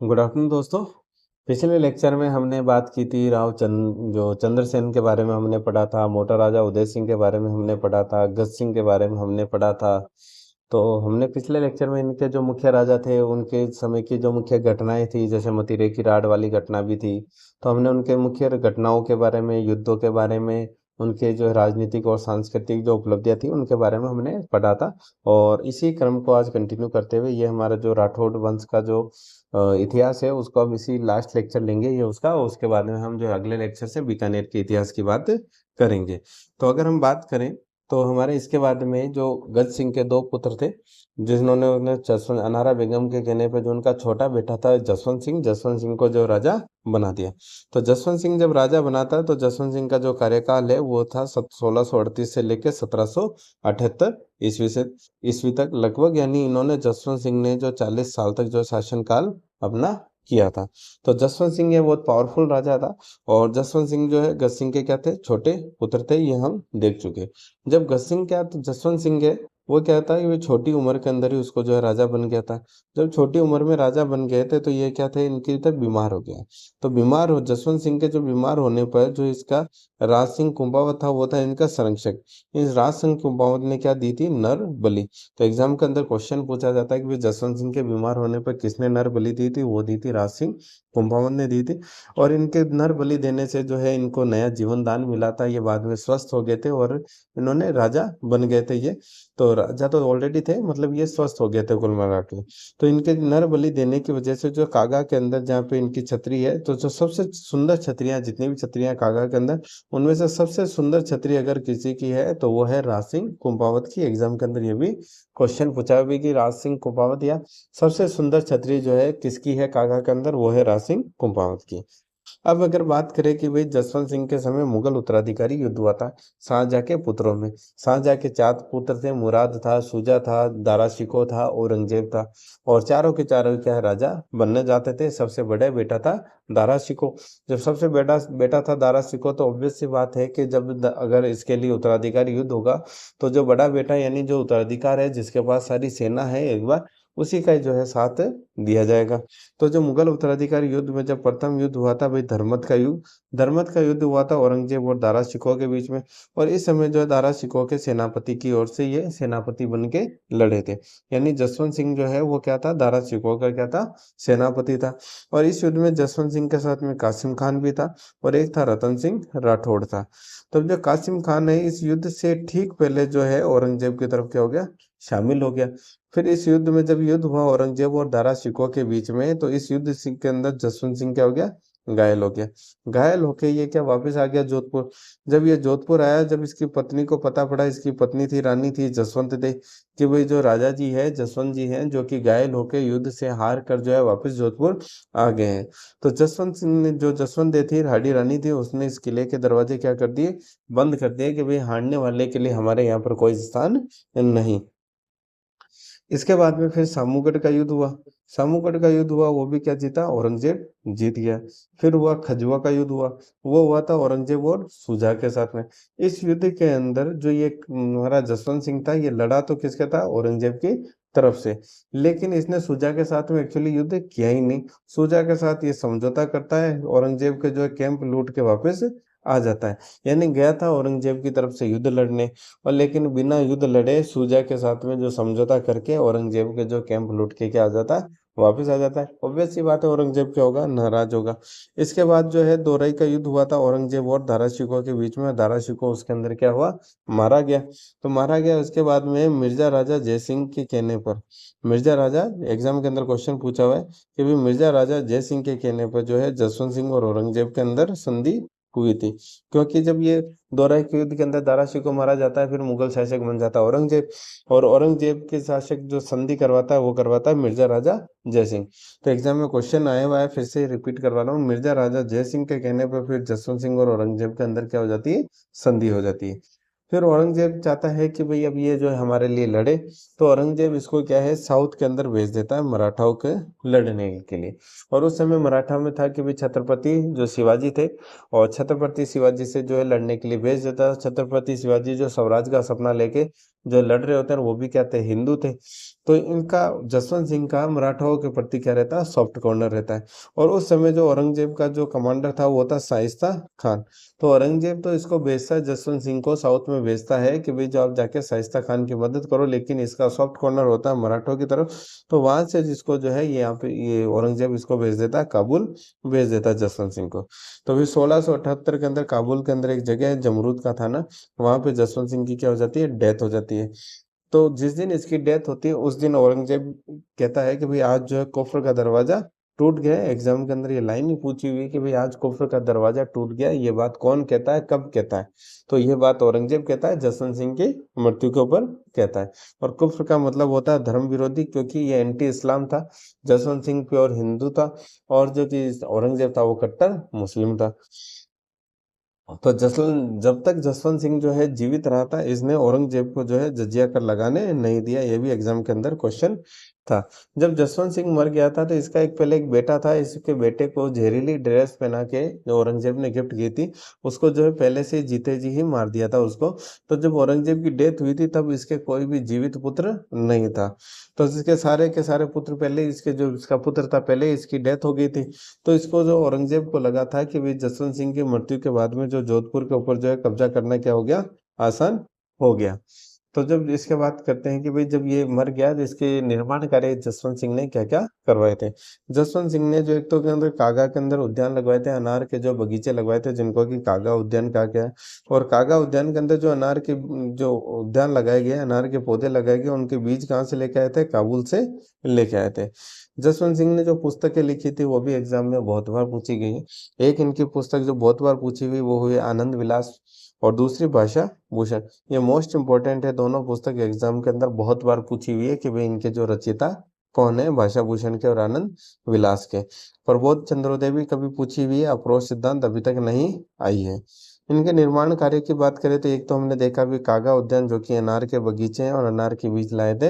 Good afternoon दोस्तों। पिछले lecture में हमने बात की थी जो चंद्रसेन के बारे में हमने पढ़ा था, मोटा राजा उदय सिंह के बारे में हमने पढ़ा था, गज सिंह के बारे में हमने पढ़ा था। तो हमने पिछले लेक्चर में इनके जो मुख्य राजा थे उनके समय की जो मुख्य घटनाएं थी, जैसे मतीरे की राड वाली घटना भी थी। तो हमने उनके मुख्य घटनाओं के बारे में, युद्धों के बारे में, उनके जो राजनीतिक और सांस्कृतिक जो उपलब्धियां थी उनके बारे में हमने पढ़ा था। और इसी क्रम को आज कंटिन्यू करते हुए ये हमारा जो राठौड़ वंश का जो इतिहास है उसको हम इसी लास्ट लेक्चर लेंगे ये उसका, और उसके बाद में हम जो अगले लेक्चर से बीकानेर के इतिहास की बात करेंगे। तो अगर हम बात करें तो हमारे इसके बाद में जो गज सिंह के दो पुत्र थे, जिन्होंने उन्हें जसवंत अनारा बेगम के कहने पे जो उनका छोटा बेटा था जसवंत सिंह को जो राजा बना दिया। तो जसवंत सिंह जब राजा बना था तो जसवंत सिंह का जो कार्यकाल है वो था 1638 से लेकर 1778 ईस्वी से ईस्वी तक लगभग, यानी इन्होंने जसवंत सिंह ने जो 40 साल तक जो शासनकाल अपना किया था। तो जसवंत सिंह ये बहुत पावरफुल राजा था। और जसवंत सिंह जो है गज सिंह के क्या थे, छोटे पुत्र थे, ये हम देख चुके। जब गज सिंह क्या तो जसवंत सिंह है वो क्या था कि वो छोटी उम्र के अंदर ही उसको जो है राजा बन गया था। जब छोटी उम्र में राजा बन गए थे तो ये क्या थे, इनकी तब बीमार हो गया। तो बीमार हो जसवंत सिंह के जो बीमार होने पर जो इसका राज सिंह कुंभावत था वो था इनका संरक्षक। इस राज सिंह कुंभावत ने क्या दी थी, नर बलि। तो एग्जाम के अंदर क्वेश्चन पूछा जाता है कि भाई जसवंत सिंह के बीमार होने पर किसने नर बलि दी थी, वो दी थी राज सिंह कुंभावत ने दी थी। और इनके नर बलि देने से जो है इनको नया जीवन दान मिला था, ये बाद में स्वस्थ हो गए थे और इन्होंने राजा बन गए थे ये। तो राजा तो ऑलरेडी थे, मतलब ये स्वस्थ हो गए थे कुल मिला के। तो इनके नर बलि देने की वजह से जो कागा के अंदर जहाँ पे इनकी छतरी है, तो जो सबसे सुंदर छतरियां, जितनी भी छतरियां कागा के अंदर, उनमें से सबसे सुंदर छतरी अगर किसी की है तो वो है राज सिंह कुंभावत की। एग्जाम के अंदर ये भी क्वेश्चन पूछा भी कि राज सिंह कुंभावत या सबसे सुंदर छतरी जो है किसकी है कागा के अंदर, वो है राज सिंह कुंभावत की। अब अगर बात करें कि भाई जसवंत सिंह के समय मुगल उत्तराधिकारी युद्ध हुआ था शाहजहाँ के पुत्रों में। शाहजहाँ के 4 पुत्र थे, मुराद था, शुजा था, दारा शिकोह था, औरंगजेब था। और चारों के चारों क्या है, राजा बनने जाते थे। सबसे बड़ा बेटा था दारा शिकोह। जब सबसे बेटा बेटा था दारा शिकोह, तो ऑब्वियस सी बात है कि जब अगर इसके लिए उत्तराधिकारी युद्ध होगा तो जो बड़ा बेटा यानी जो उत्तराधिकार है, जिसके पास सारी सेना है एक बार, उसी का जो है साथ दिया जाएगा। तो जो मुगल उत्तराधिकारी युद्ध में जब प्रथम युद्ध हुआ था भाई धर्मत का युद्ध हुआ था औरंगजेब और दारा शिकोह के बीच में। और इस समय जो है दारा शिकोह के सेनापति की ओर से ये सेनापति बन के लड़े थे। यानी जसवंत सिंह जो है वो क्या था, दारा शिकोह का क्या था, सेनापति था। और इस युद्ध में जसवंत सिंह के साथ में कासिम खान भी था और एक था रतन सिंह राठौड़ था। तब जो कासिम खान है इस युद्ध से ठीक पहले जो है औरंगजेब की तरफ क्या हो गया, शामिल हो गया। फिर इस युद्ध में जब युद्ध हुआ औरंगजेब और दारा शिकोह के बीच में, तो इस युद्ध सिंह के अंदर जसवंत सिंह क्या हो गया, घायल हो गया। घायल होके ये क्या वापस आ गया जोधपुर। जब ये जोधपुर आया, जब इसकी पत्नी को पता पड़ा, इसकी पत्नी थी रानी थी जसवंत दे, कि भाई जो राजा जी है जसवंत जी हैं जो कि घायल होके युद्ध से हार कर जो है वापस जोधपुर आ गए हैं। तो जसवंत सिंह ने, जो जसवंत दे थी हाड़ी रानी थी, उसने इस किले के दरवाजे क्या कर दिए, बंद कर दिए कि भाई हारने वाले के लिए हमारे यहाँ पर कोई स्थान नहीं। इसके बाद में फिर सामूगढ़ का युद्ध हुआ। सामूगढ़ का युद्ध हुआ, वो भी क्या जीता, औरंगजेब जीत गया। फिर हुआ खजुआ का युद्ध हुआ, वो हुआ था औरंगजेब और शुजा के साथ में। इस युद्ध के अंदर जो ये हमारा जसवंत सिंह था, ये लड़ा तो किसका था, औरंगजेब की तरफ से। लेकिन इसने शुजा के साथ में एक्चुअली युद्ध किया ही नहीं। शुजा के साथ ये समझौता करता है, औरंगजेब के जो है कैंप लूट के वापस आ जाता है। यानी गया था औरंगजेब की तरफ से युद्ध लड़ने, और लेकिन बिना युद्ध लड़े शुजा के साथ में जो समझौता करके औरंगजेब के जो कैंप लूट के क्या आ जाता है, वापस आ जाता है। ऑब्वियस सी बात है औरंगजेब क्या होगा, नाराज होगा। इसके बाद जो है दोरई का युद्ध हुआ था औरंगजेब और दारा शिकोह के बीच में। दारा शिकोह उसके अंदर क्या हुआ, मारा गया। तो मारा गया, उसके बाद में मिर्जा राजा जयसिंह के कहने पर, मिर्जा राजा, एग्जाम के अंदर क्वेश्चन पूछा हुआ है कि भाई मिर्जा राजा जयसिंह के कहने पर जो है जसवंत सिंह और औरंगजेब के अंदर संधि हुई थी। क्योंकि जब ये दोराई के युद्ध के अंदर दारा शिकोह मारा जाता है, फिर मुगल शासक बन जाता है औरंगजेब। और औरंगजेब के शासक जो संधि करवाता है वो करवाता है मिर्जा राजा जयसिंह। तो एग्जाम में क्वेश्चन आया हुआ है, फिर से रिपीट करवा रहा हूँ। मिर्जा राजा जयसिंह के कहने पर फिर जसवंत सिंह और औरंगजेब के अंदर क्या हो जाती है, संधि हो जाती है। फिर औरंगजेब चाहता है कि भाई अब ये जो है हमारे लिए लड़े। तो औरंगजेब इसको क्या है, साउथ के अंदर भेज देता है मराठाओं के लड़ने के लिए। और उस समय मराठा में था कि भाई छत्रपति जो शिवाजी थे, और छत्रपति शिवाजी से जो है लड़ने के लिए भेज देता है। छत्रपति शिवाजी जो स्वराज का सपना लेके जो लड़ रहे होते हैं वो भी क्या थे, हिंदू थे। तो इनका जसवंत सिंह का मराठाओं के प्रति क्या रहता है, सॉफ्ट कॉर्नर रहता है। और उस समय जो औरंगजेब का जो कमांडर था वो था शाइस्ता खान। तो औरंगजेब तो इसको भेजता है, जसवंत सिंह को साउथ में भेजता है कि भाई जो आप जाके शाइस्ता खान की मदद करो, लेकिन इसका सॉफ्ट कॉर्नर होता है मराठों की तरफ। तो वहां से जिसको जो है ये यहाँ पे ये औरंगजेब इसको भेज देता है, काबुल भेज देता है जसवंत सिंह को। तो फिर 1678 के अंदर काबुल के अंदर एक जगह है जमरूद का थाना, वहां पे जसवंत सिंह की क्या हो जाती है, डेथ हो जाती है। तो जिस दिन इसकी डेथ होती है उस दिन औरंगजेब कहता है कि भाई आज जो है कुफ्र का दरवाजा टूट गया है। एग्जाम के अंदर ये लाइन ही पूछी हुई है कि भाई आज कुफ्र का दरवाजा टूट गया है। ये बात कौन कहता है, कब कहता है? तो ये बात औरंगजेब कहता है, जसवंत सिंह की मृत्यु के ऊपर कहता है। और कुफ्र का मतलब होता है धर्म विरोधी, क्योंकि ये एंटी इस्लाम था। जसवंत सिंह प्योर हिंदू था और जो कि औरंगजेब था वो कट्टर मुस्लिम था। तो जसवंत जब तक जसवंत सिंह जो है जीवित रहा था, इसने औरंगजेब को जो है जजिया कर लगाने नहीं दिया। ये भी एग्जाम के अंदर क्वेश्चन था। जब जसवंत सिंह मर गया था तो इसका एक पहले एक बेटा था, इसके बेटे को जहरीली ड्रेस पहना के जो औरंगजेब ने गिफ्ट की थी, उसको जो है पहले से जीते जी ही मार दिया था उसको। तो जब औरंगजेब की डेथ हुई थी तब इसके कोई भी जीवित पुत्र नहीं था। तो इसके सारे के सारे पुत्र पहले इसके जो इसका पुत्र था पहले इसकी डेथ हो गई थी। तो इसको जो औरंगजेब को लगा था कि भाई जसवंत सिंह की मृत्यु के बाद में जो जोधपुर के ऊपर जो है कब्जा करना क्या हो गया, आसान हो गया। तो जब इसके बात करते हैं कि भाई जब ये मर गया तो इसके निर्माण कार्य जसवंत सिंह ने क्या क्या करवाए थे। जसवंत सिंह ने जो एक तो के अंदर कागा के अंदर उद्यान लगवाए थे, अनार के जो बगीचे लगवाए थे जिनको कि कागा उद्यान कहा गया है। और कागा उद्यान के अंदर जो अनार के जो उद्यान लगाए गए, अनार के पौधे लगाए गए, उनके बीज कहाँ से लेके आए थे, काबुल से लेके आए थे। जसवंत सिंह ने जो पुस्तकें लिखी थी वो भी एग्जाम में बहुत बार पूछी गई है। एक इनकी पुस्तक जो बहुत बार पूछी हुई वो हुई आनंद विलास, और दूसरी भाषा भूषण। ये मोस्ट इंपॉर्टेंट है, दोनों पुस्तक एग्जाम के अंदर बहुत बार पूछी हुई है कि भाई इनके जो रचयिता कौन है, भाषा भूषण के और आनंद विलास के। प्रबोध चंद्रोदय भी कभी पूछी हुई है, अप्रोच सिद्धांत अभी तक नहीं आई है। इनके निर्माण कार्य की बात करें तो एक तो हमने देखा भी कागा उद्यान जो कि अनार के बगीचे हैं और अनार के बीज लाए थे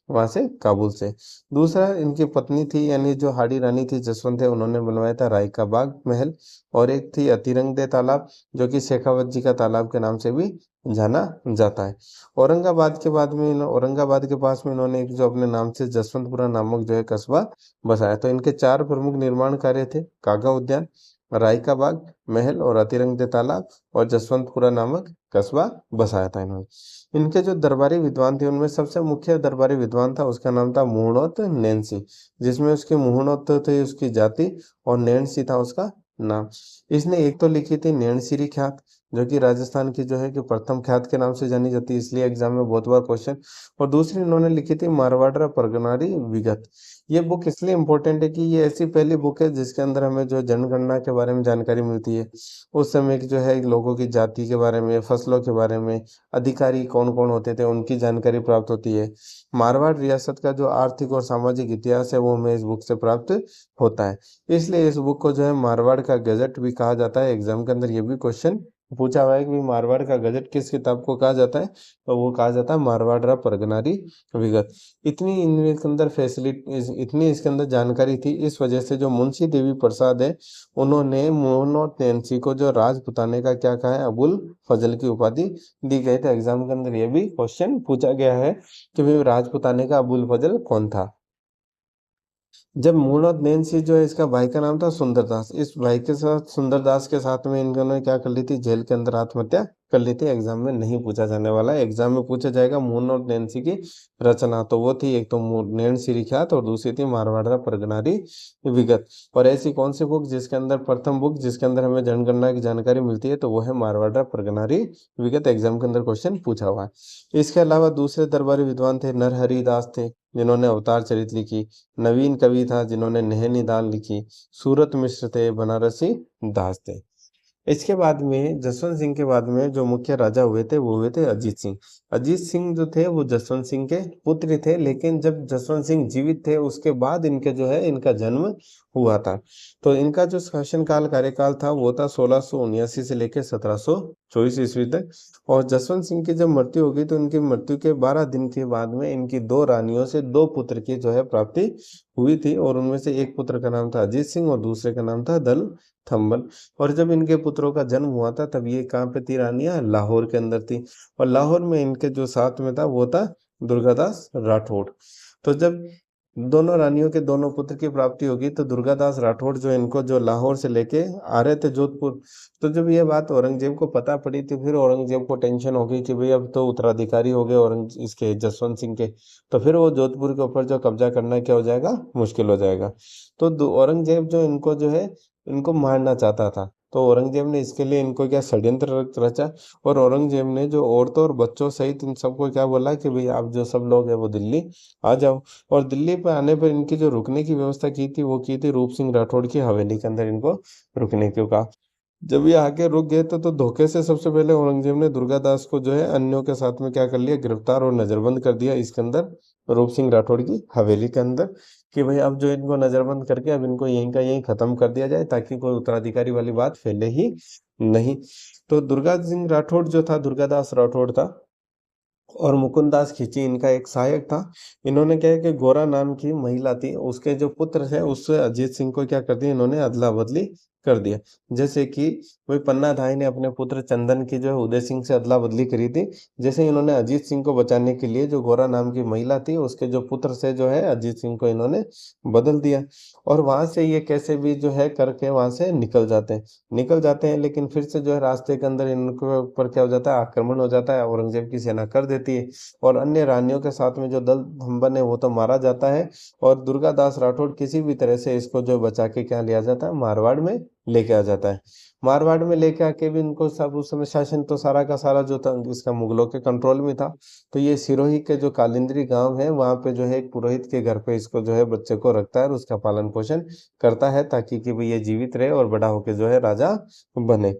वहां से, काबुल से। दूसरा इनकी पत्नी थी यानी जो हाड़ी रानी थी जसवंत है, उन्होंने बनवाया था राय का बाग महल। और एक थी अतिरंगदे तालाब जो कि शेखावत जी का तालाब के नाम से भी जाना जाता है। औरंगाबाद के पास में इन्होंने एक जो अपने नाम से जसवंतपुरा नामक जो है कस्बा बसाया। तो इनके चार प्रमुख निर्माण कार्य थे, कागा उद्यान, राय का बाग महल और अतिरंगदे तालाब, और जसवंतपुरा नामक कस्बा बसाया था इन्होंने। इनके जो दरबारी विद्वान थे उनमें सबसे मुख्य दरबारी विद्वान था, उसका नाम था मुहूर्त नैन्सी, जिसमें उसकी मुहूर्त थे उसकी जाति और नैन्सी था उसका नाम। इसने एक तो लिखी थी नैनसिरी ख्यात जो कि राजस्थान की जो है कि प्रथम ख्यात के नाम से जानी जाती है, इसलिए एग्जाम में बहुत बार क्वेश्चन। और दूसरी इन्होंने लिखी थी मारवाड़ा परगनारी विगत। ये बुक इसलिए इम्पोर्टेंट है कि ये ऐसी पहली बुक है जिसके अंदर हमें जो जनगणना के बारे में जानकारी मिलती है। उस समय की जो है लोगों की जाति के बारे में, फसलों के बारे में, अधिकारी कौन कौन होते थे उनकी जानकारी प्राप्त होती है। मारवाड़ रियासत का जो आर्थिक और सामाजिक इतिहास है वो हमें इस बुक से प्राप्त होता है। इसलिए इस बुक को जो है मारवाड़ का गजट भी कहा जाता है। एग्जाम के अंदर ये भी क्वेश्चन पूछा हुआ है कि मारवाड़ का गजट किस किताब को कहा जाता है, तो वो कहा जाता है मारवाड़ परगनारी विगत। इतनी इनके अंदर फैसिलिटी, इतनी इसके अंदर जानकारी थी, इस वजह से जो मुंशी देवी प्रसाद है उन्होंने मोहनोत नैन्सी को जो राजपुताने का क्या कहा है, अबुल फजल की उपाधि दी गई थी। एग्जाम के अंदर ये भी क्वेश्चन पूछा गया है कि भाई राजपुताने का अबुल फजल कौन था। जब मूलत नैन्सी जो है इसका भाई का नाम था सुंदरदास, इस भाई के साथ सुंदरदास के साथ में इन दोनों ने क्या कर ली थी, जेल के अंदर आत्महत्या कर ली थी। एग्जाम में नहीं पूछा जाने वाला है, एग्जाम में पूछा जाएगा मून और नैन्सी की रचना। तो वो थी एक तो नैन्सी रिख्यात और दूसरी थी मारवाड़ा परगनारी विगत। और ऐसी कौन सी बुक जिसके अंदर प्रथम बुक जिसके अंदर हमें जनगणना की जानकारी मिलती है, तो वो है मारवाड़ा परगनारी विगत। एग्जाम के अंदर क्वेश्चन पूछा हुआ है। इसके अलावा दूसरे दरबारी विद्वान थे नरहरि दास थे जिन्होंने अवतार चरित लिखी। नवीन कवि था जिन्होंने नहनी दाल लिखी। सूरत मिश्र थे, बनारसी दास थे। इसके बाद में जसवंत सिंह के बाद में जो मुख्य राजा हुए थे वो हुए थे अजीत सिंह। अजीत सिंह जो थे वो जसवंत सिंह के पुत्र थे, लेकिन जब जसवंत सिंह जीवित थे उसके बाद इनके जो है इनका जन्म हुआ था। तो इनका जो शासनकाल कार्यकाल था वो था 1679 से लेकर 1724 ईस्वी तक। और जसवंत सिंह की जब मृत्यु हो गई तो इनकी मृत्यु के 12 दिन के बाद में इनकी दो रानियों से दो पुत्र की जो है प्राप्ति हुई थी और उनमें से एक पुत्र का नाम था अजीत सिंह और दूसरे का नाम था दल थम्बल। और जब इनके पुत्रों का जन्म हुआ था तब ये कहाँ पे थी रानियां? लाहौर के अंदर थी। और लाहौर में इनके जो साथ में था वो था दुर्गादास राठौड़। तो जब दोनों रानियों के दोनों पुत्र की प्राप्ति होगी तो दुर्गादास राठौड़ जो इनको जो लाहौर से लेके आ रहे थे जोधपुर। तो जब ये बात औरंगजेब को पता पड़ी तो फिर औरंगजेब को टेंशन हो गई कि भाई अब तो उत्तराधिकारी हो गए औरंग इसके जसवंत सिंह के। तो फिर वो जोधपुर के ऊपर जो कब्जा करना क्या हो जाएगा? मुश्किल हो जाएगा। तो औरंगजेब जो इनको जो है इनको मारना चाहता था। तो औरंगजेब ने इसके लिए इनको क्या षड्यंत्र रचा। और औरंगजेब ने जो औरतों और बच्चों सहित इन सबको क्या बोला कि भाई आप जो सब लोग हैं वो दिल्ली आ जाओ। और दिल्ली पे आने पर इनकी जो रुकने की व्यवस्था की थी वो की थी रूप सिंह राठौड़ की हवेली के अंदर इनको रुकने को कहा। जब ये आके रुक गए तो धोखे से सबसे पहले औरंगजेब ने दुर्गादास को जो है अन्यों के साथ में क्या कर लिया? गिरफ्तार और नजरबंद कर दिया इसके अंदर रूप सिंह राठौड़ की हवेली के अंदर। कि भाई अब जो इनको नजरबंद करके अब इनको यहीं का यहीं खत्म कर दिया जाए ताकि कोई उत्तराधिकारी वाली बात फैले ही नहीं। तो दुर्गा सिंह राठौड़ जो था दुर्गादास राठौड़ था और मुकुंदास खिची इनका एक सहायक था। इन्होंने क्या है कि गोरा नाम की महिला थी उसके जो पुत्र थे उससे अजीत सिंह को क्या कर दिया इन्होंने अदला बदली कर दिया। जैसे कि वही पन्ना धाई ने अपने पुत्र चंदन की जो है उदय सिंह से अदला बदली करी थी। जैसे इन्होंने अजीत सिंह को बचाने के लिए जो गोरा नाम की महिला थी उसके जो पुत्र से जो है अजीत सिंह को इन्होंने बदल दिया। और वहां से ये कैसे भी जो है करके वहां से निकल जाते हैं लेकिन फिर से जो है रास्ते के अंदर इनके ऊपर क्या हो जाता है? आक्रमण हो जाता है। औरंगजेब की सेना कर देती है और अन्य रानियों के साथ में जो दल धम्बन है वो तो मारा जाता है। और दुर्गादास राठौड़ किसी भी तरह से इसको जो बचा के क्या लिया जाता है? मारवाड़ में लेके आ जाता है। मारवाड़ में लेके आके भी इनको सब उस समय शासन तो सारा का सारा जो था इसका मुगलों के कंट्रोल में था। तो ये सिरोही के जो कालिंद्री गांव है वहां पे जो है एक पुरोहित के घर पे इसको जो है बच्चे को रखता है और उसका पालन पोषण करता है ताकि कि भाई ये जीवित रहे और बड़ा होके जो है राजा बने।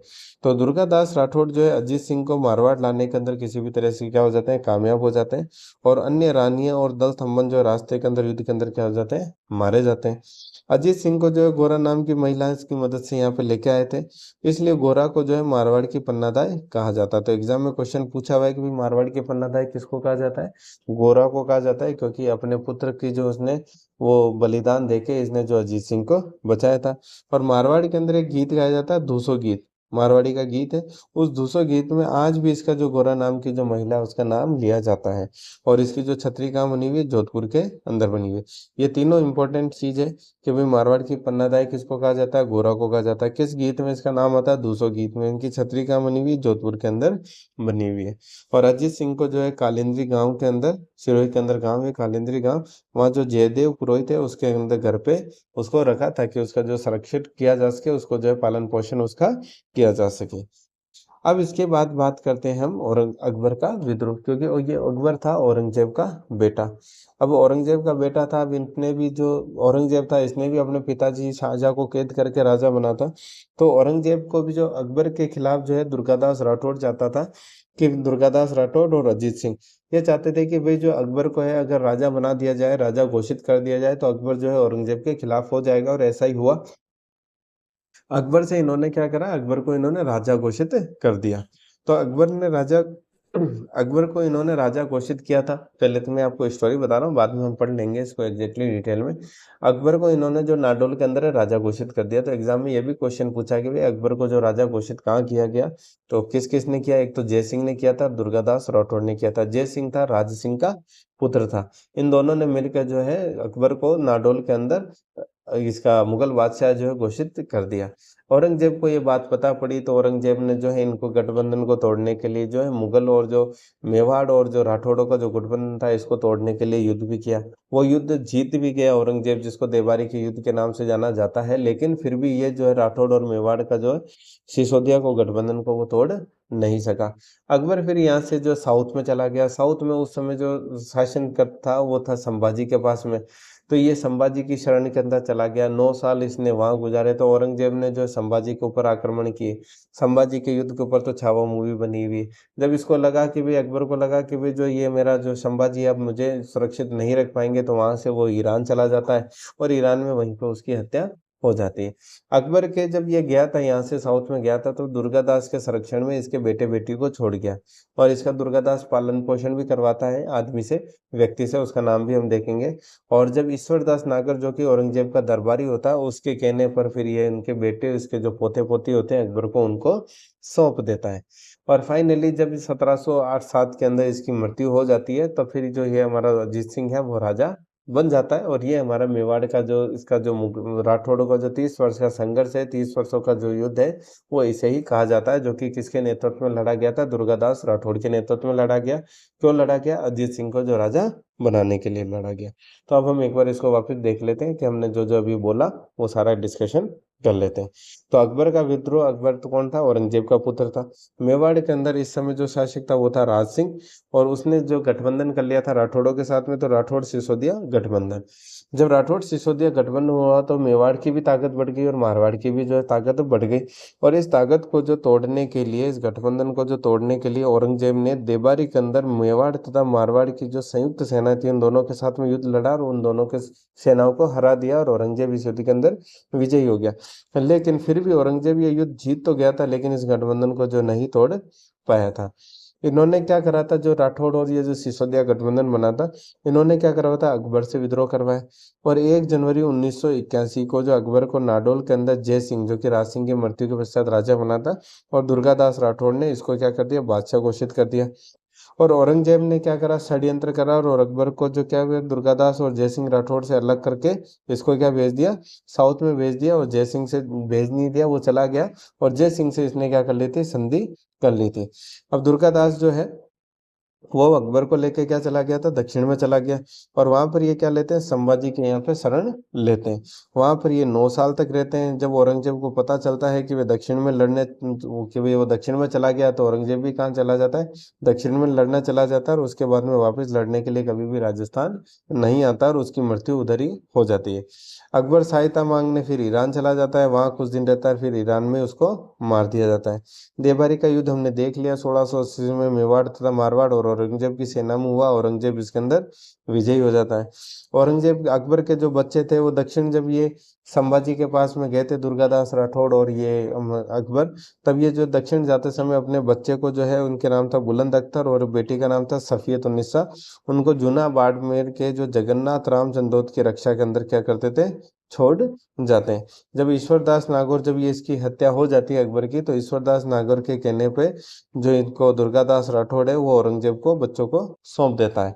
तो दुर्गादास राठौड़ जो है अजीत सिंह को मारवाड़ लाने के अंदर किसी भी तरह से क्या हो जाते हैं? कामयाब हो जाते हैं। और अन्य रानियां और दल थम्बन जो है रास्ते के अंदर युद्ध के अंदर क्या हो जाते हैं? मारे जाते हैं। अजीत सिंह को जो है गोरा नाम की महिला इसकी मदद से यहाँ पे लेके आए थे। इसलिए गोरा को जो है मारवाड़ की पन्नादाई कहा जाता है। तो एग्जाम में क्वेश्चन पूछा हुआ है कि भाई मारवाड़ की पन्नादाई किसको कहा जाता है? गोरा को कहा जाता है क्योंकि अपने पुत्र की जो उसने वो बलिदान देके इसने जो अजीत सिंह को बचाया था। और मारवाड़ के अंदर एक गीत गाया जाता है धूसो गीत। मारवाड़ी का गीत है। उस धूसो गीत में आज भी इसका जो गोरा नाम की जो महिला है उसका नाम लिया जाता है। और इसकी जो छतरी कहाँ बनी हुई है? जोधपुर के अंदर बनी हुई है। ये तीनों इंपॉर्टेंट चीज है कि भाई मारवाड़ की पन्नादाई किसको कहा जाता है? गोरा को कहा जाता है। किस गीत में इसका नाम आता है? दूसो गीत में। इनकी छतरी कहाँ बनी हुई है? जोधपुर के अंदर बनी हुई है। और अजीत सिंह को जो है कालिंद्री गांव के अंदर सिरोही के अंदर गांव है कालिंद्री गांव। वहाँ जो जयदेव पुरोहित है उसके अंदर घर पे उसको रखा ताकि उसका जो संरक्षित किया जा सके उसको जो है पालन पोषण उसका किया जा सके। अब इसके बाद बात करते हैं हम औरंग अकबर का विद्रोह क्योंकि ये अकबर था औरंगजेब का बेटा। अब औरंगजेब का बेटा था। अब इनने भी जो औरंगजेब था इसने भी अपने पिताजी शाहजहाँ को कैद करके राजा बना था। तो औरंगजेब को भी जो अकबर के खिलाफ जो है दुर्गादास राठौड़ चाहता था कि दुर्गादास राठौड़ और अजीत सिंह ये चाहते थे कि भाई जो अकबर को है अगर राजा बना दिया जाए राजा घोषित कर दिया जाए तो अकबर जो है औरंगजेब के खिलाफ हो जाएगा। और ऐसा ही हुआ। अकबर से इन्होंने क्या करा? अकबर को इन्होंने राजा घोषित कर दिया। तो अकबर को इन्होंने राजा घोषित किया था। पहले तो मैं आपको स्टोरी बता रहा हूँ बाद में हम पढ़ लेंगे इसको एग्जैक्टली डिटेल में। अकबर को इन्होंने जो नाडोल के अंदर है राजा घोषित कर दिया। तो एग्जाम में ये भी क्वेश्चन पूछा कि भाई अकबर को जो राजा घोषित कहाँ किया गया? तो किस किस ने किया? एक तो जय सिंह ने किया था दुर्गादास राठौड़ ने किया था। जय सिंह था राज सिंह का पुत्र था। इन दोनों ने मिलकर जो है अकबर को नाडोल के अंदर इसका मुगल बादशाह जो है घोषित कर दिया। औरंगजेब को ये बात पता पड़ी तो औरंगजेब ने जो है इनको गठबंधन को तोड़ने के लिए जो है मुगल और जो मेवाड़ और जो राठौड़ों का जो गठबंधन था इसको तोड़ने के लिए युद्ध भी किया। वो युद्ध जीत भी गया औरंगजेब जिसको देवारी के युद्ध के नाम से जाना जाता है। लेकिन फिर भी ये जो है राठौड़ और मेवाड़ का जो है सिसोदिया को गठबंधन को वो तोड़ नहीं सका। अकबर फिर यहाँ से जो साउथ में चला गया। साउथ में उस समय जो शासन कर था वो था संभाजी के पास में। तो ये संभाजी की शरण के अंदर चला गया। 9 साल इसने वहां गुजारे। तो औरंगजेब ने जो संभाजी के ऊपर आक्रमण किए। संभाजी के युद्ध के ऊपर तो छावा मूवी बनी हुई है। जब इसको लगा कि भाई अकबर को लगा कि भाई जो ये मेरा जो संभाजी अब मुझे सुरक्षित नहीं रख पाएंगे तो वहां से वो ईरान चला जाता है और ईरान में वहीं पे उसकी हत्या हो जाती है। अकबर के जब ये गया था यहाँ से साउथ में गया था तो दुर्गादास के संरक्षण में इसके बेटे बेटी को छोड़ गया और इसका दुर्गादास पालन पोषण भी करवाता है आदमी से, व्यक्ति से, उसका नाम भी हम देखेंगे। और जब ईश्वरदास नागर जो कि औरंगजेब का दरबारी होता है उसके कहने पर फिर ये इनके बेटे, इसके जो पोते पोती होते हैं अकबर को, उनको सौंप देता है। और फाइनली जब 1708-7 के अंदर इसकी मृत्यु हो जाती है तो फिर जो ये हमारा अजीत सिंह है वो राजा बन जाता है। और ये हमारा मेवाड़ का जो इसका जो राठौड़ों का जो 30 वर्ष का संघर्ष है, 30 वर्षों का जो युद्ध है, वो इसे ही कहा जाता है, जो कि किसके नेतृत्व में लड़ा गया था? दुर्गादास राठौड़ के नेतृत्व में लड़ा गया। क्यों लड़ा गया? अजीत सिंह को जो राजा बनाने के लिए लड़ा गया। तो अब हम एक बार इसको वापस देख लेते हैं कि हमने जो जो अभी बोला वो सारा डिस्कशन कर लेते हैं। तो अकबर का विद्रोह, अकबर तो कौन था? औरंगजेब का पुत्र था। मेवाड़ के अंदर इस समय जो शासक था वो था राज सिंह, और उसने जो गठबंधन कर लिया था राठौड़ों के साथ में, तो राठौड़ सिसोदिया गठबंधन। जब राठौड़ सिसोदिया गठबंधन हुआ तो मेवाड़ की भी ताकत बढ़ गई और मारवाड़ की भी जो है ताकत बढ़ गई। और इस ताकत को जो तोड़ने के लिए, इस गठबंधन को जो तोड़ने के लिए औरंगजेब ने देबारी के अंदर मेवाड़ तथा मारवाड़ की जो संयुक्त सेना थी उन दोनों के साथ में युद्ध लड़ा और उन दोनों के सेनाओं को हरा दिया और औरंगजेब इस युद्ध के अंदर विजयी हो गया। लेकिन फिर भी औरंगजेब ये युद्ध जीत तो गया था लेकिन इस गठबंधन को जो नहीं तोड़ पाया था। इन्होंने क्या करा था? जो राठौड़ और ये जो सिसोदिया गठबंधन बना था, इन्होंने क्या करा था? अकबर से विद्रोह करवाया। और 1 जनवरी 1981 को जो अकबर को नाडोल के अंदर जय सिंह, जो कि राज सिंह की मृत्यु के पश्चात राजा बना था, और दुर्गादास राठौड़ ने इसको क्या कर दिया? बादशाह घोषित कर दिया। और औरंगजेब ने क्या करा? षड्यंत्र करा और अकबर को जो क्या हुआ, दुर्गादास और जयसिंह राठौड़ से अलग करके इसको क्या भेज दिया? साउथ में भेज दिया। और जयसिंह से भेज नहीं दिया, वो चला गया। और जय सिंह से इसने क्या कर ली थी? संधि कर ली थी। अब दुर्गादास जो है वो अकबर को लेके क्या चला गया था? दक्षिण में चला गया। और वहां पर ये क्या लेते हैं? संभाजी के यहाँ पे शरण लेते हैं। वहां पर ये 9 साल तक रहते हैं। जब औरंगजेब को पता चलता है कि वे दक्षिण में लड़ने, कि भाई वो दक्षिण में चला गया, तो औरंगजेब भी कहाँ चला जाता है? दक्षिण में लड़ना चला जाता है। और उसके बाद में वापस लड़ने के लिए कभी भी राजस्थान नहीं आता और उसकी मृत्यु उधर ही हो जाती है। अकबर सहायता मांगने फिर ईरान चला जाता है, वहां कुछ दिन रहता है, फिर ईरान में उसको मार दिया जाता है। देबारी का युद्ध हमने देख लिया 1680 में मेवाड़ तथा मारवाड़ और औरंगजेब की सेना में हुआ। औरंगजेब इसके अंदर विजयी हो जाता है। औरंगजेब, अकबर के जो बच्चे थे वो दक्षिण, जब ये संभाजी के पास में गए थे दुर्गादास राठौड़ और ये अकबर, तब ये जो दक्षिण जाते समय अपने बच्चे को जो है, उनके नाम था बुलंद अख्तर और बेटी का नाम था सफियत उन्निसा, उनको जूना बाड़मेर के जो जगन्नाथ राम चंदोत की रक्षा के अंदर क्या करते थे? छोड़ जाते हैं। जब ईश्वरदास नागौर, जब ये इसकी हत्या हो जाती है अकबर की, तो ईश्वरदास नागौर के कहने पे जो इनको दुर्गादास राठौड़ है वो औरंगजेब को बच्चों को सौंप देता है।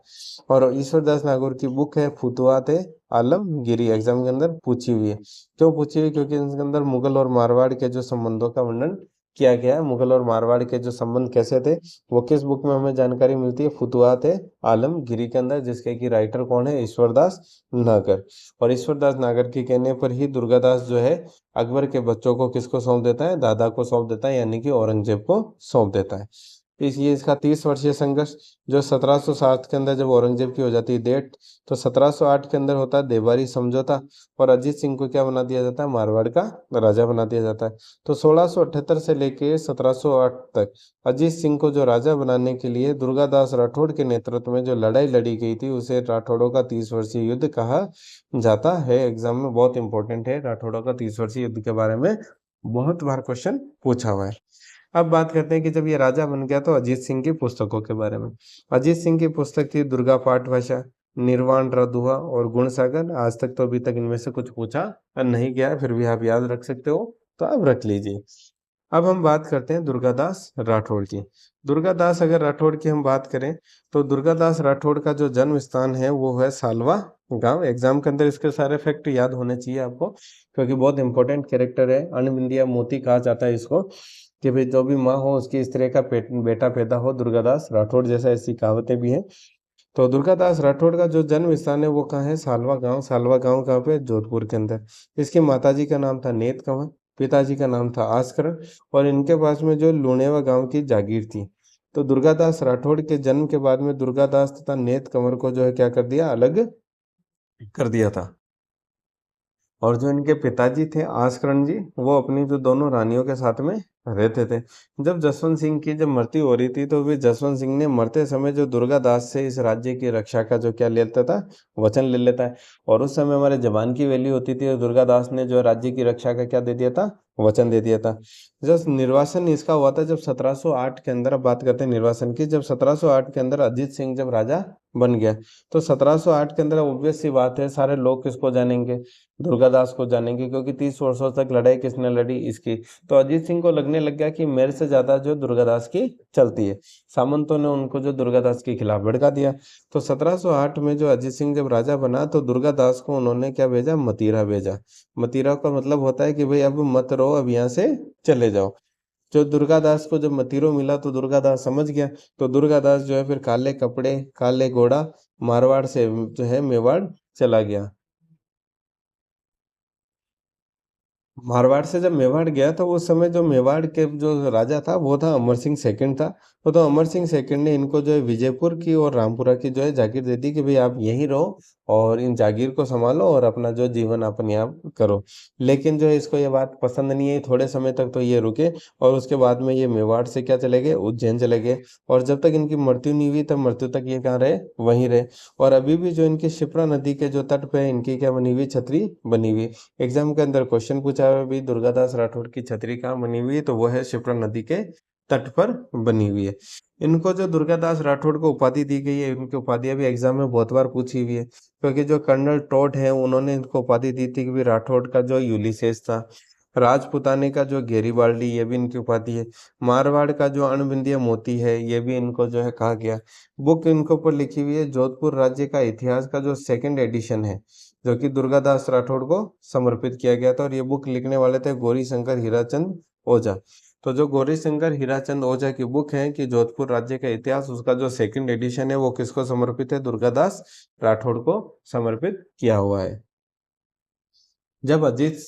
और ईश्वरदास नागौर की बुक है फुतुहात आलमगीरी, एग्जाम के अंदर पूछी हुई है। क्यों पूछी हुई? क्योंकि इसके अंदर मुगल और मारवाड़ के जो संबंधों का वर्णन किया गया है। मुगल और मारवाड़ के जो संबंध कैसे थे वो किस बुक में हमें जानकारी मिलती है? फुतुहात आलमगीरी के अंदर, जिसके की राइटर कौन है? ईश्वरदास नागर। और ईश्वरदास नागर के कहने पर ही दुर्गादास जो है अकबर के बच्चों को किसको सौंप देता है? दादा को सौंप देता है, यानी कि औरंगजेब को सौंप देता है। ये इसका 30 वर्षीय संघर्ष जो 1707 के अंदर जब औरंगजेब की हो जाती है डेट, तो 1708 के अंदर होता है देवारी समझौता और अजीत सिंह को क्या बना दिया जाता है? मारवाड़ का राजा बना दिया जाता है। तो 1678 से लेके 1708 तक अजीत सिंह को जो राजा बनाने के लिए दुर्गादास राठौड़ के नेतृत्व में जो लड़ाई लड़ी गई थी उसे राठौड़ों का 30 वर्षीय युद्ध कहा जाता है। एग्जाम में बहुत इंपॉर्टेंट है, राठौड़ों का 30 वर्षीय युद्ध के बारे में बहुत बार क्वेश्चन पूछा हुआ है। अब बात करते हैं कि जब ये राजा बन गया तो अजीत सिंह की पुस्तकों के बारे में। अजीत सिंह की पुस्तक थी दुर्गा पाठ भाषा, निर्वाण रदुआ और गुण सागर। आज तक तो अभी तक इनमें से कुछ पूछा नहीं गया है, फिर भी आप याद रख सकते हो तो आप रख लीजिए। अब हम बात करते हैं दुर्गादास राठौड़ की। दुर्गादास अगर राठौड़ की हम बात करें तो दुर्गादास राठौड़ का जो जन्म स्थान है वो है सालवा गांव। एग्जाम के अंदर इसके सारे फैक्ट याद होने चाहिए आपको, क्योंकि बहुत इंपॉर्टेंट कैरेक्टर है। अनबिंदिया मोती कहा जाता है इसको, कि भाई जो भी माँ हो उसकी इस तरह का बेटा पैदा हो दुर्गादास राठौड़ जैसा, ऐसी कहावतें भी हैं। तो दुर्गादास राठौड़ का जो जन्म स्थान है वो कहाँ है? सालवा गांव। सालवा गांव कहाँ पे? जोधपुर के अंदर। इसकी माताजी का नाम था नेत कंवर, पिताजी का नाम था आस्करण, और इनके पास में जो लुणेवा गांव की जागीर थी। तो दुर्गादास राठौड़ के जन्म के बाद में दुर्गादास तथा नेत कंवर को जो है क्या कर दिया? अलग कर दिया था। और जो इनके पिताजी थे आसकरण जी, वो अपनी जो दोनों रानियों के साथ में रहते थे। जब जसवंत सिंह की जब मृत्यु हो रही थी, तो भी जसवंत सिंह ने मरते समय जो दुर्गादास से इस राज्य की रक्षा का जो क्या लेता था, वचन ले लेता है। और उस समय हमारे जवान की वैल्यू होती थी, और दुर्गादास ने जो राज्य की रक्षा का क्या दे दिया था, वचन दे दिया था। जब निर्वासन इसका हुआ था, जब 1708 के अंदर, अब बात करते हैं निर्वासन की, जब 1708 के अंदर अजीत सिंह जब राजा बन गया, तो 1708 के अंदर ऑब्वियस सी बात है, सारे लोग किसको जानेंगे, दुर्गादास को जानेंगे, क्योंकि 30 वर्षों तक लड़ाई किसने लड़ी, इसकी। तो अजीत सिंह को लगने लग गया कि मेरे से ज्यादा जो दुर्गादास की चलती है। सामंतों ने उनको जो दुर्गादास के खिलाफ भड़का दिया। तो 1708 में जो अजीत सिंह जब राजा बना, तो दुर्गादास को उन्होंने क्या भेजा, मतीरा भेजा। मतीरा का मतलब होता है कि भाई अब मत रहो, अब यहाँ से चले जाओ। जो दुर्गादास को जब मतीरो मिला, तो दुर्गादास समझ गया। तो दुर्गादास जो है फिर काले कपड़े, काले घोड़ा, मारवाड़ से जो है मेवाड़ चला गया। मारवाड़ से जब मेवाड़ गया, तो उस समय जो मेवाड़ के जो राजा था, वो था अमर सिंह सेकंड था। तो अमर सिंह सेकंड ने इनको जो है विजयपुर की और रामपुरा की जो है जागीर दे दी, कि भाई आप यहीं रहो और इन जागीर को संभालो और अपना जो जीवन अपन यहाँ करो। लेकिन जो है इसको ये बात पसंद नहीं आई, थोड़े समय तक तो ये रुके, और उसके बाद में ये मेवाड़ से क्या चले गए, उज्जैन चले गए। और जब तक इनकी मृत्यु नहीं हुई, तब मृत्यु तक ये कहाँ रहे, वहीं रहे। और अभी भी जो इनकी शिप्रा नदी के जो तट पे है, इनकी क्या बनी हुई, छतरी बनी हुई। एग्जाम के अंदर क्वेश्चन पूछा है भी, दुर्गादास राठौड़ की छतरी कहाँ बनी हुई है, तो वो है शिप्रा नदी के तट पर बनी हुई है। इनको जो दुर्गादास राठौड़ को उपाधि दी गई है, इनकी उपाधियां भी एग्जाम में बहुत बार पूछी हुई है, क्योंकि जो कर्नल टोट है, उन्होंने इनको उपाधि दी थी कि भी राठौड़ का जो यूलिसेस था। राजपुताने का जो गेरीबाल्डी, ये भी इनकी उपाधि है। मारवाड़ का जो अणबिंदिया मोती है, ये भी इनको जो है कहा गया। बुक इनके ऊपर लिखी हुई है, जोधपुर राज्य का इतिहास का जो सेकंड एडिशन है, जो कि दुर्गादास राठौड़ को समर्पित किया गया था। और ये बुक लिखने वाले थे गौरी शंकर हीराचंद ओझा। तो जो गौरी शंकर हीराचंद ओझा की बुक है कि जोधपुर राज्य का इतिहास, उसका जो सेकंड एडिशन है, वो किसको समर्पित है, दुर्गादास राठौड़ को समर्पित किया हुआ है। जब अजीत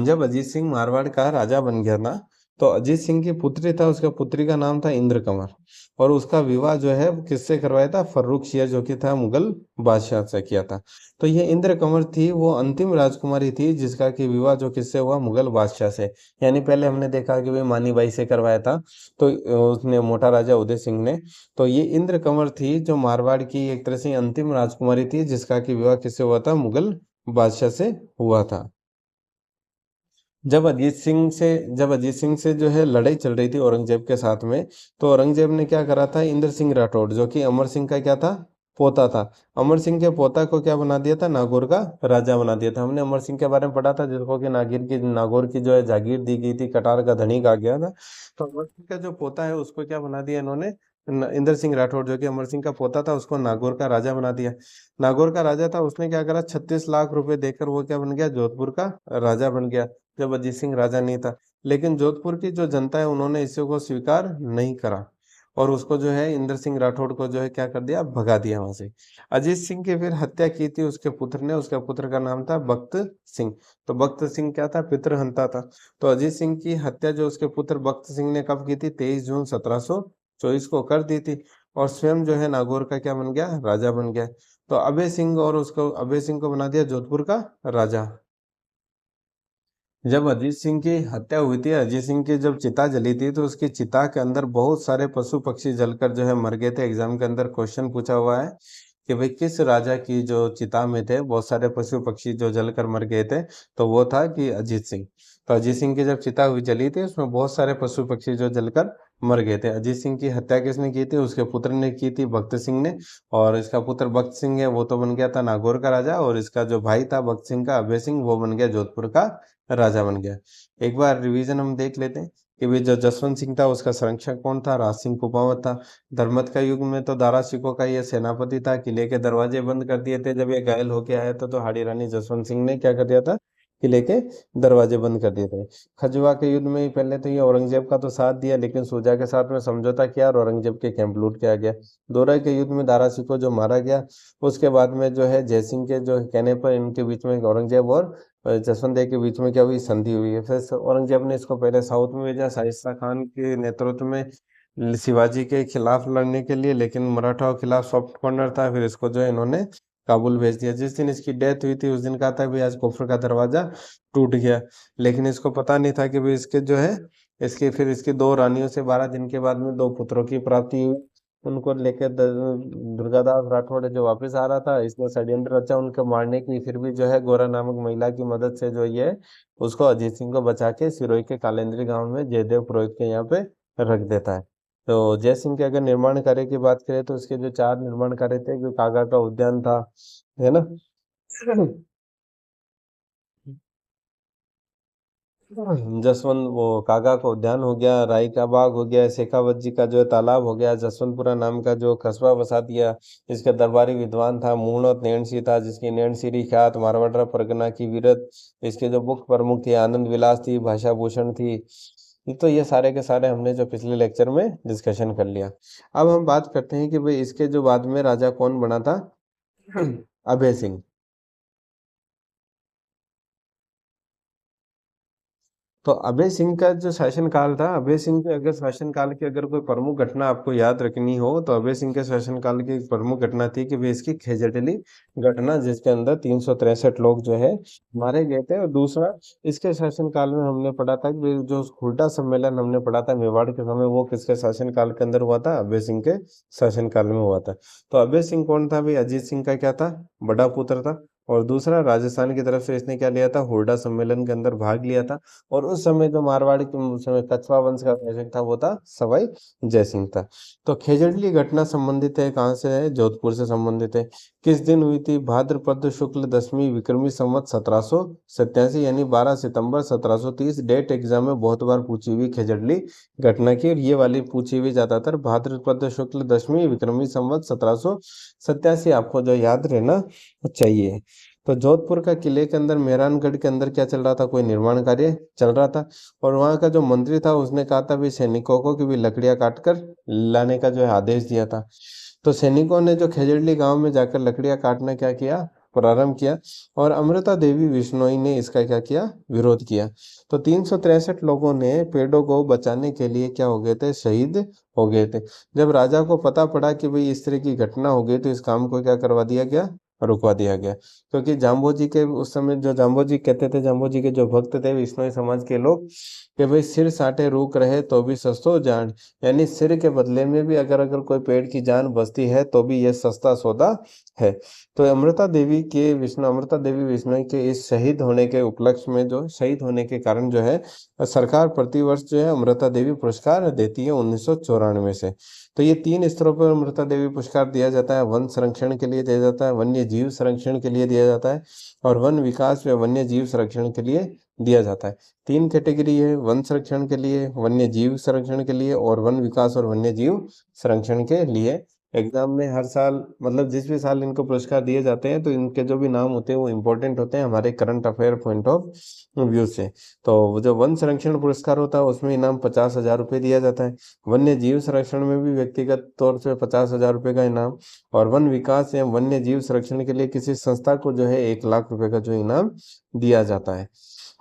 जब अजीत सिंह मारवाड़ का राजा बन गया ना, तो अजीत सिंह की पुत्री था, उसका पुत्री का नाम था इंद्र कंवर। और उसका विवाह जो है वो किससे करवाया था, फर्रुख शिया, जो कि था मुगल बादशाह से किया था। तो ये इंद्र कंवर थी, वो अंतिम राजकुमारी थी जिसका कि विवाह जो किससे हुआ, मुगल बादशाह से। यानी पहले हमने देखा कि भाई मानी बाई से करवाया था, तो उसने मोटा राजा उदय सिंह ने। तो ये इंद्र कंवर थी जो मारवाड़ की एक तरह से अंतिम राजकुमारी थी, जिसका कि विवाह किससे हुआ था, मुगल बादशाह से हुआ था। जब अजीत सिंह से जो है लड़ाई चल रही थी औरंगजेब के साथ में, तो औरंगजेब ने क्या करा था, इंद्र सिंह राठौड़, जो कि अमर सिंह का क्या था, पोता था। अमर सिंह के पोता को क्या बना दिया था, नागौर का राजा बना दिया था। हमने अमर सिंह के बारे में पढ़ा था, जिसको कि नागौर की जो है जागीर दी गई थी, कटार का धनी कहा गया था। तो अमर सिंह का जो पोता है, उसको क्या बना दिया इन्होंने, इंद्र सिंह राठौड़, जो कि अमर सिंह का पोता था, उसको नागौर का राजा बना दिया। नागौर का राजा था, उसने क्या करा, 36 लाख रुपए देकर वो क्या बन गया, जोधपुर का राजा बन गया, जब अजीत सिंह राजा नहीं था। लेकिन जोधपुर की जो जनता है, उन्होंने इसको स्वीकार नहीं करा, और उसको जो है इंद्र सिंह राठौड़ को जो है क्या कर दिया, भगा दिया वहां से। अजीत सिंह की फिर हत्या की थी उसके पुत्र ने, उसके पुत्र का नाम था बख्त सिंह। तो बख्त सिंह क्या था, पितृहंता था। तो अजीत सिंह की हत्या जो उसके पुत्र बख्त सिंह ने कब की थी, 23 जून 1724 को कर दी थी। और स्वयं जो है नागौर का क्या बन गया, राजा बन गया। तो अभय सिंह को बना दिया जोधपुर का राजा। जब अजीत सिंह की हत्या हुई थी, अजीत सिंह की जब चिता जली थी, तो उसकी चिता के अंदर बहुत सारे पशु पक्षी जलकर जो है मर गए थे। एग्जाम के अंदर क्वेश्चन पूछा हुआ है कि भाई किस राजा की जो चिता में थे बहुत सारे पशु पक्षी जो जलकर मर गए थे, तो वो था कि अजीत सिंह। तो अजीत सिंह की जब चिता हुई जली थी, उसमें बहुत सारे पशु पक्षी जो जलकर मर गए थे। अजीत सिंह की हत्या किसने की थी, उसके पुत्र ने की थी, भक्त सिंह ने। और इसका पुत्र भक्त सिंह है, वो तो बन गया था नागौर का राजा, और इसका जो भाई था भक्त सिंह का, अभय सिंह, वो बन गया जोधपुर का राजा बन गया। एक बार रिवीजन हम देख लेते हैं कि भाई जो जसवंत सिंह था, उसका संरक्षक कौन था, राज सिंह कुपावत था। धर्मत का युग में तो दारा सिकों का ये सेनापति था, किले के दरवाजे बंद कर दिए थे जब ये घायल होके आया था, तो हाड़ी रानी जसवंत सिंह ने क्या कर दिया था, किले के दरवाजे बंद कर दिए थे। खजुआ के युद्ध में ही पहले तो ये औरंगजेब का तो साथ दिया, लेकिन सूजा के साथ में समझौता किया और औरंगजेब के कैंप लूट के आ गया। दोराई के युद्ध में दारा सिकों जो मारा गया, उसके बाद में जो है जयसिंह के जो कहने पर इनके बीच में औरंगजेब और जसवंत देव के बीच में क्या हुई, संधि हुई है। फिर औरंगजेब ने इसको पहले साउथ में भेजा, शाइस्ता खान के नेतृत्व में शिवाजी के खिलाफ लड़ने के लिए, लेकिन मराठाओं के खिलाफ सॉफ्ट कॉर्नर था, फिर इसको जो है इन्होंने काबुल भेज दिया। जिस दिन इसकी डेथ हुई थी उस दिन कहा था भाई आज कुफर का दरवाजा टूट गया, लेकिन इसको पता नहीं था कि भाई इसके जो है इसके फिर इसकी दो रानियों से 12 दिन के बाद में दो पुत्रों की प्राप्ति हुई। उनको लेकर दुर्गादास राठौड़ जो वापस आ रहा था, इसने षड्यंत्र रचा उनको मारने की, फिर भी जो है गोरा नामक महिला की मदद से जो ये उसको अजीत सिंह को बचा के सिरोही के कालेंद्री गांव में जयदेव पुरोहित के यहाँ पे रख देता है। तो जय सिंह के अगर निर्माण कार्य की बात करें तो इसके जो चार निर्माण कार्य थे, जो कागा का उद्यान था, है ना। जसवंत वो कागा का उद्यान हो गया, राई का बाग हो गया, शेखावत जी का जो है तालाब हो गया, जसवंतपुरा नाम का जो कस्बा बसा दिया। इसका दरबारी विद्वान था मूणोत नैणसी था, जिसकी नैणसीरी ख्यात मारवाड़ परगना की वीरत। इसके जो मुख्य प्रमुख थे आनंद विलास थी, भाषा भूषण थी। तो ये सारे के सारे हमने जो पिछले लेक्चर में डिस्कशन कर लिया। अब हम बात करते हैं कि भाई इसके जो बाद में राजा कौन बना था। अभय सिंह। तो अभय सिंह का जो शासनकाल था, अभय सिंह के अगर शासनकाल की अगर कोई प्रमुख घटना आपको याद रखनी हो तो अभय सिंह के शासनकाल की एक प्रमुख घटना थी कि वे इसकी खेजड़ली घटना, जिसके अंदर 363 लोग जो है मारे गए थे। और दूसरा, इसके शासनकाल में हमने पढ़ा था कि जो हुड्डा सम्मेलन हमने पढ़ा था मेवाड़ के समय, वो किसके शासनकाल के अंदर हुआ था, अभय सिंह के शासनकाल में हुआ था। तो अभय सिंह कौन था भाई, अजीत सिंह का क्या था, बड़ा पुत्र था। और दूसरा, राजस्थान की तरफ से इसने क्या लिया था, हुड्डा सम्मेलन के अंदर भाग लिया था। और उस समय जो मारवाड़ी के उस समय कछवा वंश का शासक था वो था सवाई जयसिंह था। तो खेजड़ली घटना संबंधित है, कहाँ से है, जोधपुर से संबंधित है। किस दिन हुई थी, भाद्रपद शुक्ल दशमी विक्रमी संवत 1787, यानी 12 सितंबर 1730। डेट एग्जाम में बहुत बार पूछी हुई खेजड़ली घटना की, और ये वाली पूछी हुई ज्यादातर भाद्रपद शुक्ल दशमी विक्रमी संवत 1787 आपको जो याद रहना चाहिए। तो जोधपुर का किले के अंदर मेहरानगढ़ के अंदर क्या चल रहा था, कोई निर्माण कार्य चल रहा था। और वहाँ का जो मंत्री था उसने कहा था भी सैनिकों को कि भी लकड़ियां काट कर लाने का जो है आदेश दिया था। तो सैनिकों ने जो खेजड़ली गांव में जाकर लकड़ियां काटना क्या किया, प्रारंभ किया। और अमृता देवी बिश्नोई ने इसका क्या किया, विरोध किया। तो 363 लोगों ने पेड़ों को बचाने के लिए क्या हो गए थे, शहीद हो गए थे। जब राजा को पता पड़ा कि भाई इस तरह की घटना हो गई तो इस काम को क्या करवा दिया गया, रुकवा दिया गया। क्योंकि जाम्बोजी के उस समय जो जाम्बोजी कहते थे, जाम्बोजी के जो भक्त थे विश्नोई समाज के लोग, कि भाई सिर साटे रूख रहे तो भी सस्तो जान, यानी सिर के बदले में भी अगर अगर कोई पेड़ की जान बचती है तो भी ये सस्ता सौदा है। तो अमृता देवी विश्नोई के इस शहीद होने के उपलक्ष्य में, जो शहीद होने के कारण जो है सरकार प्रतिवर्ष जो है अमृता देवी पुरस्कार देती है 1994 से। तो ये तीन स्तरों पर अमृता देवी पुरस्कार दिया जाता है, वन संरक्षण के लिए दिया जाता है, वन्य जीव संरक्षण के लिए दिया जाता है, और वन विकास व वन्य जीव संरक्षण के लिए दिया जाता है। तीन कैटेगरी है, वन संरक्षण के लिए, वन्य जीव संरक्षण के लिए, और वन विकास और वन्य जीव संरक्षण के लिए। एग्जाम में हर साल, मतलब जिस भी साल इनको पुरस्कार दिए जाते हैं तो इनके जो भी नाम होते हैं वो इम्पोर्टेंट होते हैं हमारे current affair point of view से। तो वो जो वन संरक्षण पुरस्कार होता है उसमें इनाम 50,000 रुपये दिया जाता है। वन्य जीव संरक्षण में भी व्यक्तिगत तौर से 50,000 रुपये का इनाम। और वन विकास या वन्य जीव संरक्षण के लिए किसी संस्था को जो है 1 लाख रुपए का जो इनाम दिया जाता है।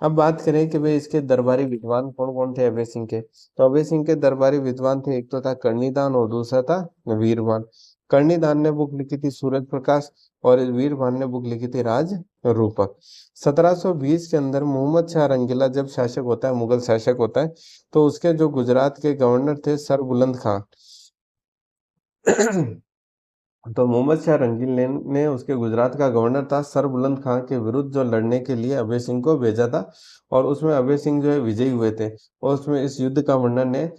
अब बात करें कि भाई इसके दरबारी विद्वान कौन कौन थे अभय सिंह के, तो अभय सिंह के दरबारी विद्वान थे, एक तो था कर्णीदान और दूसरा था वीरवान। कर्णीदान ने बुक लिखी थी सूरज प्रकाश, और वीरवान ने बुक लिखी थी राज रूपक। 1720 के अंदर मोहम्मद शाह रंगीला जब शासक होता है, मुगल शासक होता है, तो उसके जो गुजरात के गवर्नर थे सर बुलंद खां। तो मोहम्मद शाह रंगील ने उसके गुजरात का गवर्नर था सर बुलंद खां के विरुद्ध जो लड़ने के लिए अभय सिंह को भेजा था। और उसमें अभय सिंह जो है विजयी हुए थे। और उसमें इस युद्ध का वर्णन है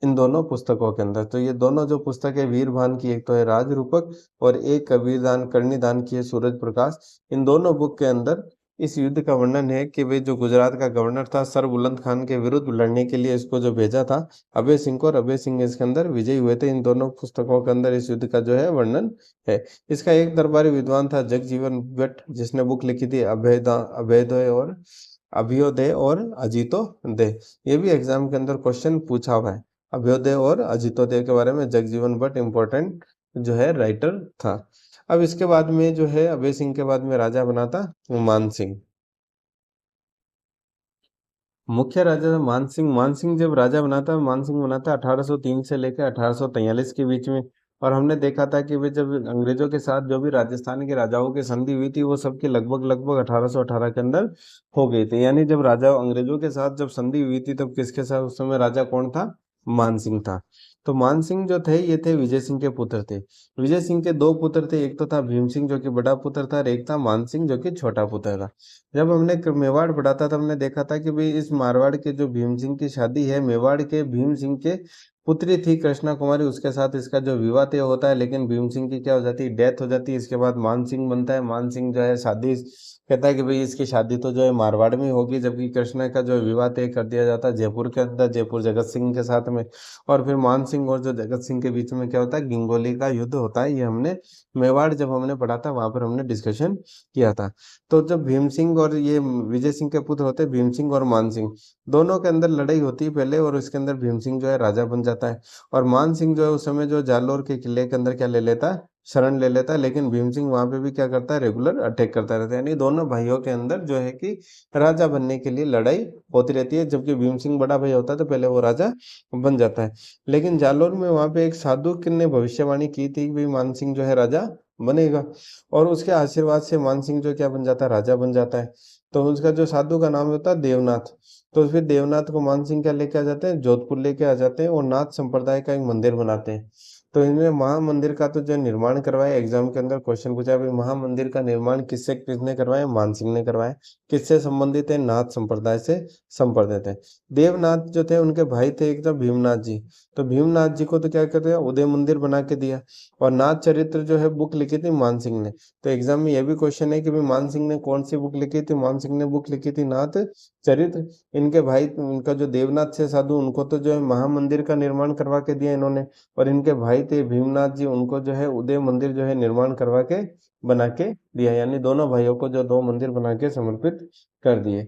इन दोनों पुस्तकों के अंदर। तो ये दोनों जो पुस्तक है वीरभान की, एक तो है राज रूपक, और एक कबीरदान कर्णीदान की है सूरज प्रकाश। इन दोनों बुक के अंदर इस युद्ध का वर्णन है कि वे जो गुजरात का गवर्नर था सर बुलंद खान के विरुद्ध लड़ने के लिए इसको जो भेजा था अभय सिंह को, और अभय सिंह इसके अंदर विजयी हुए थे। इन दोनों पुस्तकों के अंदर इस युद्ध का जो है वर्णन है। इसका एक दरबारी विद्वान था जगजीवन भट्ट, जिसने बुक लिखी थी अभ्युदय और अभ्योदय और अजितोदय। ये भी एग्जाम के अंदर क्वेश्चन पूछा हुआ है। अभ्योदय और अजितोदय के बारे में जगजीवन भट्ट इंपॉर्टेंट जो है राइटर था। अब इसके बाद में जो है अभय सिंह के बाद में राजा बना था मान सिंह। मुख्य राजा था मान सिंह। मान सिंह जब राजा बना था, मान सिंह बना था 1803 से लेकर 1843 के बीच में। और हमने देखा था कि वे जब अंग्रेजों के साथ जो भी राजस्थान के राजाओं की संधि हुई थी वो सबके लगभग लगभग 1818 के अंदर हो गई थी। यानी जब राजा अंग्रेजों के साथ जब संधि हुई थी तब किसके साथ उस समय राजा कौन था? मान सिंह था। तो मान सिंह जो थे ये थे विजय सिंह के पुत्र थे। विजय सिंह के दो पुत्र थे, एक तो था भीम सिंह जो कि बड़ा पुत्र था और एक था मान सिंह जो कि छोटा पुत्र था। जब हमने मेवाड़ पढ़ा था तब हमने देखा था कि भाई इस मारवाड़ के जो भीम सिंह की शादी है मेवाड़ के भीम सिंह के पुत्री थी कृष्णा कुमारी, उसके साथ इसका जो विवाह तय होता है, लेकिन भीम सिंह की क्या हो जाती है? डेथ हो जाती है। इसके बाद मान सिंह बनता है। मान सिंह जो है शादी कहता है कि भाई इसकी शादी तो जो है मारवाड़ में होगी, जबकि कृष्णा का जो विवाह तय कर दिया जाता है जयपुर के अंदर, जयपुर जगत सिंह के साथ में। और फिर मान सिंह और जो जगत सिंह के बीच में क्या होता है? गिंगोली का युद्ध होता है। ये हमने मेवाड़ जब हमने पढ़ा था वहां पर हमने डिस्कशन किया था। तो जब भीम सिंह और ये विजय सिंह के पुत्र होते हैं भीम सिंह और मान सिंह, दोनों के अंदर लड़ाई होती है पहले, और इसके अंदर भीम सिंह जो है राजा बन जाता है। और मान सिंह जो है उस समय जो जालोर के किले के अंदर क्या ले लेता है? शरण ले लेता है। लेकिन भीम सिंह वहां पे भी क्या करता है? रेगुलर अटैक करता रहता है। यानी दोनों भाइयों के अंदर जो है कि राजा बनने के लिए लड़ाई होती रहती है। जबकि भीम सिंह बड़ा भाई होता है तो पहले वो राजा बन जाता है। लेकिन जालोर में वहां पे एक साधु ने भविष्यवाणी की थी कि भाई मान सिंह जो है राजा बनेगा, और उसके आशीर्वाद से मान सिंह जो क्या बन जाता है? राजा बन जाता है। तो उसका जो साधु का नाम होता है देवनाथ। तो फिर देवनाथ को मान सिंह क्या लेके आ जाते हैं? जोधपुर लेके आ जाते हैं और नाथ संप्रदाय का एक मंदिर बनाते हैं। तो इन्हें महामंदिर का तो जो निर्माण करवाया, एग्जाम के अंदर क्वेश्चन पूछा भाई महामंदिर का निर्माण किससे किसने करवाया? मान सिंह ने करवाया। किससे संबंधित है? नाथ संप्रदाय से संबंधित है। देवनाथ जो थे उनके भाई थे एक तो भीमनाथ जी। तो भीमनाथ जी को तो क्या कहते हैं? उदय मंदिर बना के दिया। और नाथ चरित्र जो है बुक लिखी थी मान सिंह ने। तो एग्जाम में यह भी क्वेश्चन है कि भाई मान सिंह ने कौन सी बुक लिखी थी? मान सिंह ने बुक लिखी थी नाथ चरित्र। इनके भाई उनका जो देवनाथ से साधु उनको तो जो है महामंदिर का निर्माण करवा के दिया इन्होंने, और इनके भाई थे भीमनाथ जी उनको जो है उदय मंदिर जो है निर्माण करवा के बना के दिया। यानी दोनों भाइयों को जो दो मंदिर बना के समर्पित कर दिए।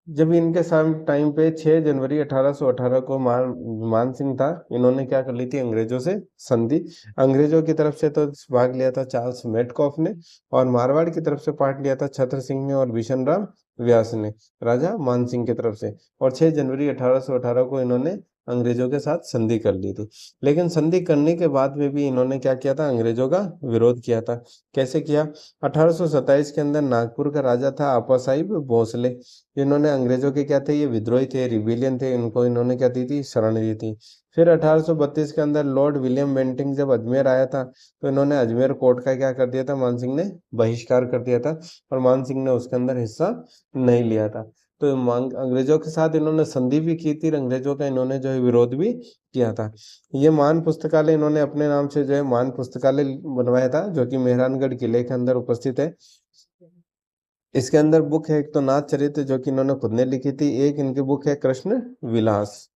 जब इनके साथ टाइम पे 6 जनवरी 1818 को मान सिंह था, इन्होंने क्या कर ली थी? अंग्रेजों से संधि। अंग्रेजों की तरफ से तो भाग लिया था चार्ल्स मेटकॉफ ने, और मारवाड़ की तरफ से पार्ट लिया था छत्र सिंह ने और बिशन राम व्यास ने, राजा मान सिंह की तरफ से। और 6 जनवरी 1818 को इन्होंने अंग्रेजों के साथ संधि कर ली थी। लेकिन संधि करने के बाद में भी इन्होंने क्या किया था? अंग्रेजों का विरोध किया था। कैसे किया? 1827 के अंदर नागपुर का राजा था आपा साहिब भोसले, जिन्होंने अंग्रेजों के क्या थे? ये विद्रोही थे, रिबेलियन थे, इनको इन्होंने क्या दी थी? शरण दी थी। फिर 1832 के अंदर लॉर्ड विलियम बेंटिंग जब अजमेर आया था तो इन्होंने अजमेर कोर्ट का क्या कर दिया था? मान सिंह ने बहिष्कार कर दिया था, और मान सिंह ने उसके अंदर हिस्सा नहीं लिया था। तो अंग्रेजों के साथ इन्होंने संधि भी की थी, अंग्रेजों का इन्होंने जो है विरोध भी किया था। ये मान पुस्तकालय इन्होंने अपने नाम से जो है मान पुस्तकालय बनवाया था, जो कि मेहरानगढ़ किले के अंदर उपस्थित है। इसके अंदर बुक है एक तो नाथ चरित्र जो कि इन्होंने खुद ने लिखी थी, एक इनकी बुक है कृष्ण विलास।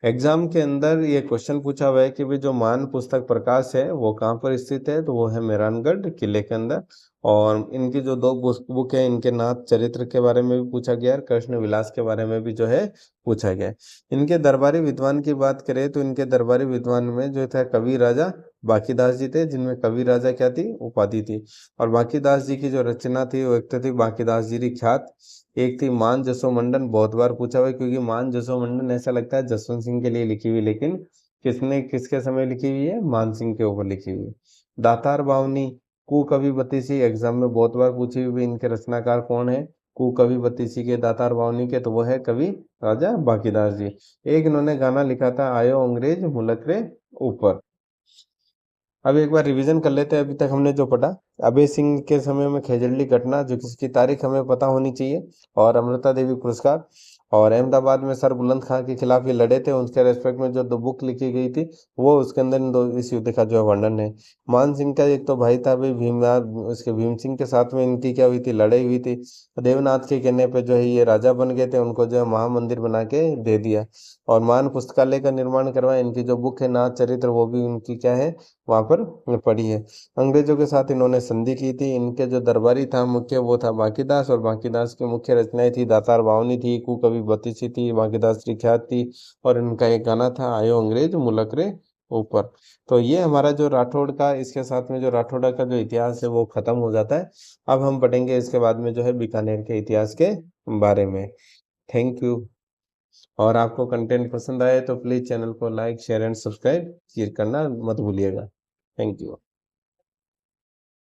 एग्जाम के अंदर ये क्वेश्चन पूछा हुआ है कि भाई जो मान पुस्तक प्रकाश है वो कहाँ पर स्थित है? तो वो है मेहरानगढ़ किले के अंदर। और इनकी जो दो बुक है, इनके नाथ चरित्र के बारे में भी पूछा गया है, कृष्ण विलास के बारे में भी जो है पूछा गया है। इनके दरबारी विद्वान की बात करें तो इनके दरबारी विद्वान में जो था कवि राजा बांकीदास जी थे, जिनमें कवि राजा क्या थी? उपाधि थी। और बांकीदास जी की जो रचना थी वो एक तो थी बांकीदास जी की ख्यात, एक थी मान जसोमंडन। बहुत बार पूछा हुआ है क्योंकि मान जसोमंडन ऐसा लगता है जसवंत सिंह के लिए लिखी हुई, लेकिन किसने किसके समय लिखी हुई है? मान सिंह के ऊपर लिखी हुई है। दातार बावनी कुकवि बतीसी, एग्जाम में बहुत बार पूछी हुई, इनके रचनाकार कौन है? कुकवि बतीसी के, दातार बावनी के, तो वो है कवि राजा बांकीदास जी। एक इन्होंने गाना लिखा था आयो अंग्रेज मुलक रे ऊपर। अब एक बार रिवीजन कर लेते हैं अभी तक हमने जो पढ़ा। अभय सिंह के समय में खेजड़ली घटना, जो किसकी तारीख हमें पता होनी चाहिए, और अमृता देवी पुरस्कार, और अहमदाबाद में सर बुलंद खां के खिलाफ ये लड़े थे, उनके रेस्पेक्ट में जो दो बुक लिखी गई थी वो उसके अंदर इन दो इस युद्ध का जो है वर्णन है। मान सिंह का एक तो भाई था भाई भीमनाथ, उसके भीम सिंह के साथ में इनकी क्या हुई थी? लड़ाई हुई थी। देवनाथ के कहने पे जो है ये राजा बन गए थे, उनको जो है महामंदिर बना के दे दिया। और मान पुस्तकालय का निर्माण करवाया। इनकी जो बुक है नाथ चरित्र वो भी उनकी क्या है? वहां पर पढ़ी है। अंग्रेजों के साथ इन्होंने संधि की थी। इनके जो दरबारी था मुख्य वो था बांकीदास, और बांकीदास की मुख्य रचनाएं थी दातार बावनी थी, कुकवि बतीसी थी, बांकीदास की ख्यात थी, और इनका एक गाना था आयो अंग्रेज मुलक रे ऊपर। तो ये हमारा जो राठौड़ का, इसके साथ में जो राठौड़ा का जो इतिहास है वो खत्म हो जाता है। अब हम पढ़ेंगे इसके बाद में जो है बीकानेर के इतिहास के बारे में। Thank you. और आपको कंटेंट पसंद आए तो प्लीज़ चैनल को लाइक, शेयर एंड सब्सक्राइब करना मत भूलिएगा। Thank you.